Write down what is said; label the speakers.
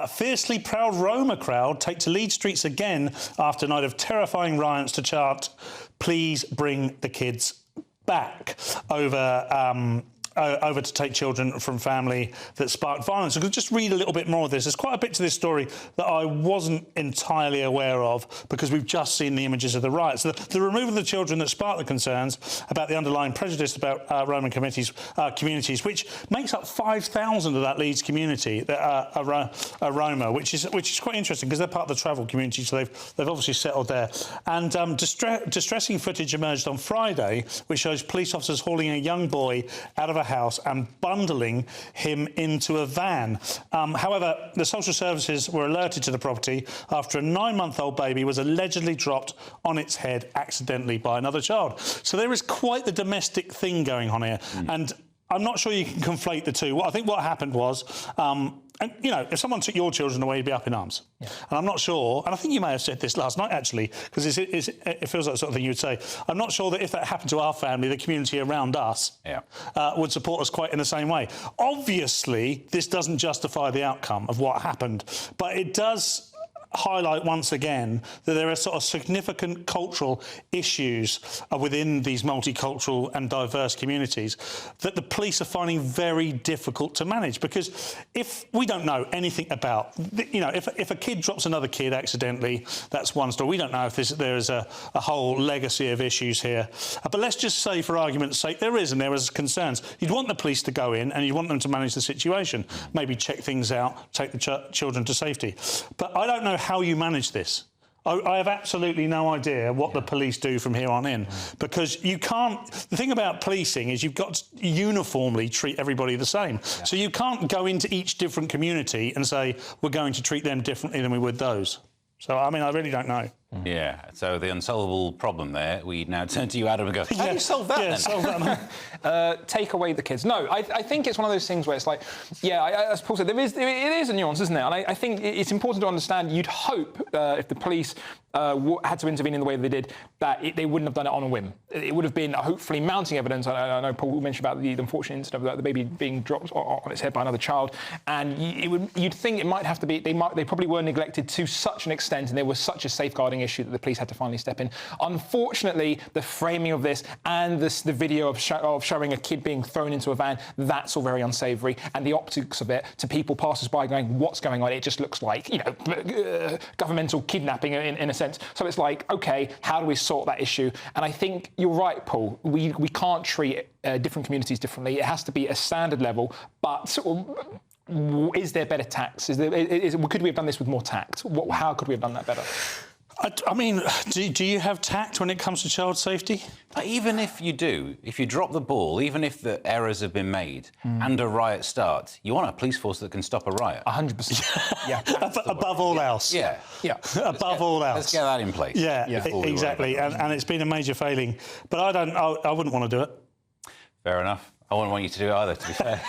Speaker 1: A fiercely proud Roma crowd take to Leeds streets again after a night of terrifying riots to chant, "Please bring the kids back," over to take children from family that sparked violence. I could just read a little bit more of this. There's quite a bit to this story that I wasn't entirely aware of because we've just seen the images of the riots. The removal of the children that sparked the concerns about the underlying prejudice about Roman communities, which makes up 5,000 of that Leeds community that are Roma, which is quite interesting because they're part of the travel community, so they've obviously settled there. And distressing footage emerged on Friday, which shows police officers hauling a young boy out of a house and bundling him into a van. However, the social services were alerted to the property after a 9-month-old baby was allegedly dropped on its head accidentally by another child. So there is quite the domestic thing going on here. And I'm not sure you can conflate the two. I think what happened was, and, you know, if someone took your children away, you'd be up in arms. Yeah. And I'm not sure, and I think you may have said this last night, actually, because it feels like the sort of thing you would say. I'm not sure that if that happened to our family, the community around us would support us quite in the same way. Obviously, this doesn't justify the outcome of what happened, but it does highlight once again that there are sort of significant cultural issues within these multicultural and diverse communities that the police are finding very difficult to manage, because if we don't know anything about, you know, if a kid drops another kid accidentally, that's one story. We don't know if there is a whole legacy of issues here. But let's just say, for argument's sake, there is, and there is concerns. You'd want the police to go in and you'd want them to manage the situation, maybe check things out, take the children to safety. But I don't know how you manage this. I have absolutely no idea what the police do from here on in, because you can't... The thing about policing is you've got to uniformly treat everybody the same. Yeah. So you can't go into each different community and say, we're going to treat them differently than we would those. So, I mean, I really don't know.
Speaker 2: Yeah, so the unsolvable problem there, we now turn to you, Adam, and go, how do you solve that then?
Speaker 3: Solve that, take away the kids. No, I think it's one of those things where it's like, as Paul said, it is a nuance, isn't it? And I think it's important to understand, you'd hope if the police had to intervene in the way they did, that they wouldn't have done it on a whim. It would have been hopefully mounting evidence. I know Paul mentioned about the unfortunate incident of the baby being dropped on its head by another child, and you'd think it might have to be, they probably were neglected to such an extent, and there was such a safeguarding issue that the police had to finally step in. Unfortunately, the framing of this and the video of showing a kid being thrown into a van, that's all very unsavoury, and the optics of it to people passers-by going, what's going on? It just looks like, you know, governmental kidnapping in a sense. So it's like, OK, how do we sort that issue? And I think you're right, Paul. We can't treat different communities differently. It has to be a standard level, but is there better tact? Could we have done this with more tact? How could we have done that better?
Speaker 1: I mean, do you have tact when it comes to child safety?
Speaker 2: But even if you do, if you drop the ball, even if the errors have been made and a riot starts, you want a police force that can stop a riot.
Speaker 3: 100%. Yeah.
Speaker 1: Above all else.
Speaker 2: Yeah.
Speaker 3: Yeah.
Speaker 1: Above all else.
Speaker 2: Let's get that in place.
Speaker 1: Yeah, exactly. And it's been a major failing. But I wouldn't want to do it.
Speaker 2: Fair enough. I wouldn't want you to do it either, to be fair.